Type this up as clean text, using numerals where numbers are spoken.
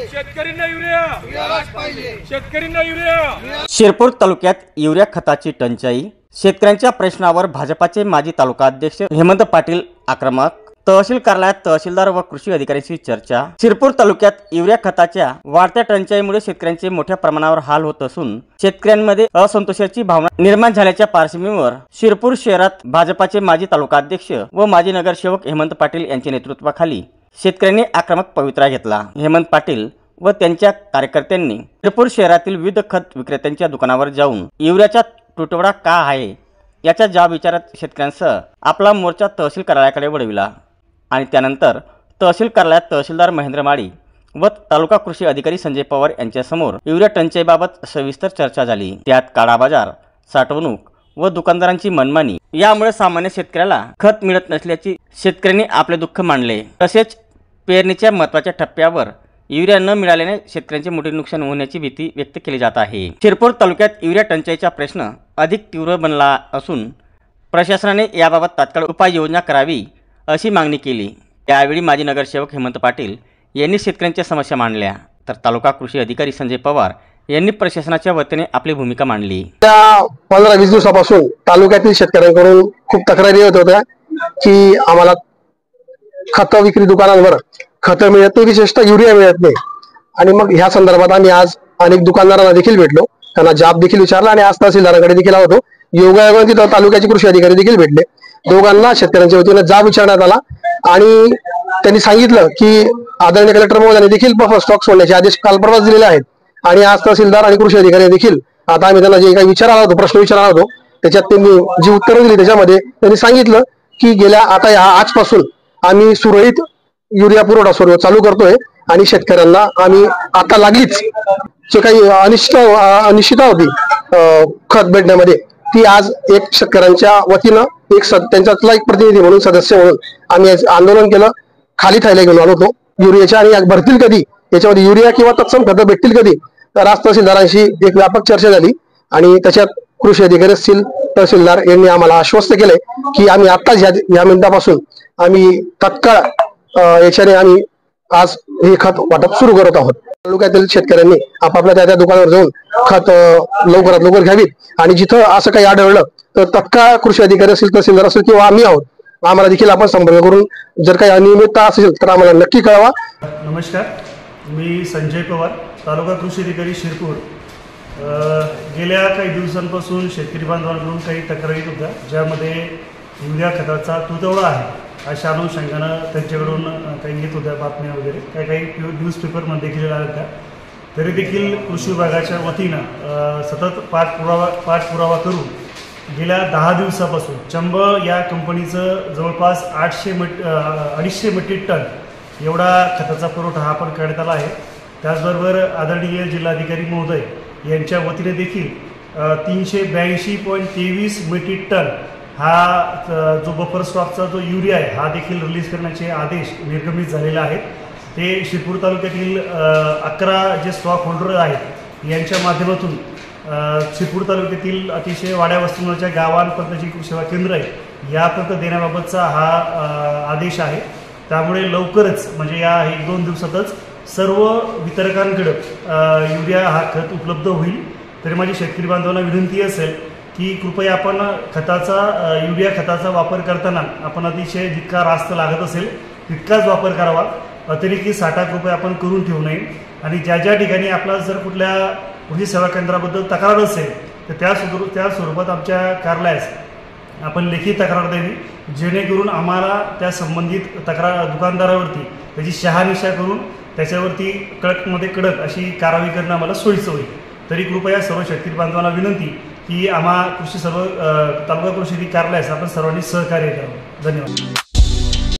शेतकऱ्यांना युरिया, शेतकऱ्यांना युरिया। शिरपूर तालुक्यात युरिया खताची टंचाई, शेतकऱ्यांच्या प्रश्नावर भाजपाचे माजी तालुका अध्यक्ष हेमंत पाटील आक्रमक, तहसील कार्यालयात तहसीलदार व कृषी अधिकाऱ्यांशी चर्चा। शिरपूर तालुक्यात युरिया खताच्या वाढत्या टंचाईमुळे शेतकऱ्यांचे मोठ्या प्रमाणावर हाल होत असून शेतकऱ्यांमध्ये असंतोषाची भावना निर्माण झाल्याच्या पार्श्वभूमीवर शिरपूर शहरात भाजपाचे माजी तालुका अध्यक्ष व माजी नगरसेवक हेमंत पाटील यांच्या नेतृत्वाखाली शेतकऱ्यांनी आक्रमक पवित्रा घेतला। हेमंत पाटील व त्यांच्या कार्यकर्त्यांनी शिरपूर शहरातील विविध खत विक्रेत्यांच्या दुकानावर जाऊन युरियाचा तुटवडा का आहे याचा जबाब विचारत शेतकऱ्यांसह आपला मोर्चा तहसील कार्यालयाकडे वळविला आणि त्यानंतर तहसील कार्यालयात तहसीलदार महेंद्र माळी व तालुका कृषी अधिकारी संजय पवार यांच्यासमोर युरिया टंचाईबाबत सविस्तर चर्चा झाली। त्यात काळा बाजार, साठवणूक व दुकानदारांची मनमानी यामुळे सामान्य शेतकऱ्याला खत मिळत नसल्याची शेतकऱ्यांनी आपले दुःख मांडले। तसेच पेरणीच्या महत्त्वाच्या टप्प्यावर युरिया न मिळाल्याने शेतकऱ्यांचे मोठे नुकसान होण्याची भीती व्यक्त केली जात आहे। शिरपूर तालुक्यात युरिया टंचाईचा प्रश्न अधिक तीव्र बनला असून प्रशासनाने याबाबत तात्काळ उपाययोजना करावी अशी मागणी केली। त्यावेळी माजी नगरसेवक हेमंत पाटील यांनी शेतकऱ्यांच्या समस्या मांडल्या, तर तालुका कृषी अधिकारी संजय पवार यांनी प्रशासनाच्या वतीने आपली भूमिका मांडली। 15-20 दिवसापासून तालुक्यातील शेतकऱ्यांकडून खूप तक्रारी येत होत्या की आम्हाला खत विक्री दुकानांवर खत मिळत नाही, विशेषतः युरिया मिळत नाही। आणि मग ह्या संदर्भात आम्ही आज अनेक दुकानदारांना देखील भेटलो, त्यांना जाब देखील विचारला आणि आज तहसीलदारांकडे देखील आलो होतो। योगायोगाने तिथं तालुक्याचे कृषी अधिकारी देखील भेटले, दोघांना शेतकऱ्यांच्या वतीने जाब विचारण्यात आला आणि त्यांनी सांगितलं की आदरणीय कलेक्टर महोदयांनी देखील बफर स्टॉक सोडण्याचे आदेश काल परवाच दिलेले आहेत आणि आज तहसीलदार आणि कृषी अधिकारी देखील आता आम्ही त्यांना जे काही विचारायला होतो, प्रश्न विचारला होतो, त्याच्यात त्यांनी जी उत्तरं दिली त्याच्यामध्ये त्यांनी सांगितलं की आजपासून आम्ही सुरळीत युरिया पुरवठा सर्व चालू करतोय आणि शेतकऱ्यांना आम्ही आता लागलीच जे काही अनिश्चितता होती खत भेटण्यामध्ये ती आज एक शेतकऱ्यांच्या वतीनं त्यांच्यातला एक प्रतिनिधी म्हणून सदस्य म्हणून आम्ही आंदोलन केलं, खाली थैल्या घेऊन आलो होतो युरियाच्या आणि भरतील कधी याच्यामध्ये युरिया किंवा तत्सम खतं भेटतील कधी, तर आज तहसीलदारांशी एक व्यापक चर्चा झाली आणि त्याच्यात कृषी अधिकारी असतील तहसीलदार यांनी आम्हाला आश्वस्त केले की आम्ही आत्ताच या मिनिटापासून आम्ही तत्काळ याच्याने आम्ही आज हे खत वाटप सुरू करत आहोत। तालुक्यातील शेतकऱ्यांनी आपापल्या त्या दुकानावर जाऊन खत लवकरात लवकर घ्यावीत आणि जिथं असं काही आढळलं तर तत्काळ कृषी अधिकारी असेल, तहसीलदार असेल किंवा आम्ही आहोत, आम्हाला देखील आपण संपर्क करून जर काही अनियमितता असेल तर आम्हाला नक्की कळवा। नमस्कार, मी संजय पवार, तालुका कृषी अधिकारी शिरपूर। गेल्या काही दिवसांपासून शेतकरी बांधवांकडून काही तक्रारी होत्या ज्यामध्ये युरिया खताचा तुटवडा आहे अशा अनुषंगानं त्यांच्याकडून काही येत होत्या बातम्या वगैरे, काही न्यूजपेपरमध्ये देखील आल्या होत्या। तरी देखील कृषी विभागाच्या वतीनं सतत पाठपुरावा करून गेल्या 10 दिवसापासून चंबळ या कंपनीचं जवळपास 250 मेट्रिक टन एवढा खताचा पुरवठा हा पण करण्यात आला आहे। त्याचबरोबर आदरणीय जिल्हाधिकारी महोदय यांच्या वतीने देखील 382.23 मेट्रिक टन हा जो बफर स्टॉकचा जो युरिया आहे हा देखील रिलीज करण्याचे आदेश निर्गमित झालेले आहेत। ते शिरपूर तालुक्यातील 11 जे स्टॉक होल्डर आहेत यांच्या माध्यमातून शिरपूर तालुक्यातील अतिशय वाड्या वस्तीवरच्या गावांपर्यंत जी कृषी सेवा केंद्र आहे यापर्यंत देण्याबाबतचा हा आदेश आहे। त्यामुळे लवकरच म्हणजे या 1-2 दिवसातच सर्व वितरकांकडे युरिया हा खत उपलब्ध होईल। तरी माझी शेतकरी बांधवांना विनंती असेल की कृपया आपण युरिया खताचा वापर करताना आपण अतिशय जितका रास्त लागत असेल तितकाच वापर करावा, अतिरिक्त साठा कृपया आपण करून ठेवू नये। आणि ज्या ठिकाणी आपला जर कुठल्या कृषी सेवा केंद्राबद्दल तक्रार असेल तर त्या स्वरूपात आमच्या कार्यालयास आपण लेखी तक्रार द्यावी, जेणेकरून आम्हाला त्या संबंधित दुकानदारावरती त्याची शहानिशा करून त्याच्यावरती कडक अशी कारवाई करणं आम्हाला सोयीचं होईल। तरी कृपया सर्व शेतकरी बांधवांना विनंती की तालुका कृषी कार्यालयास आपण सर्वांनी सहकार्य करावं। धन्यवाद।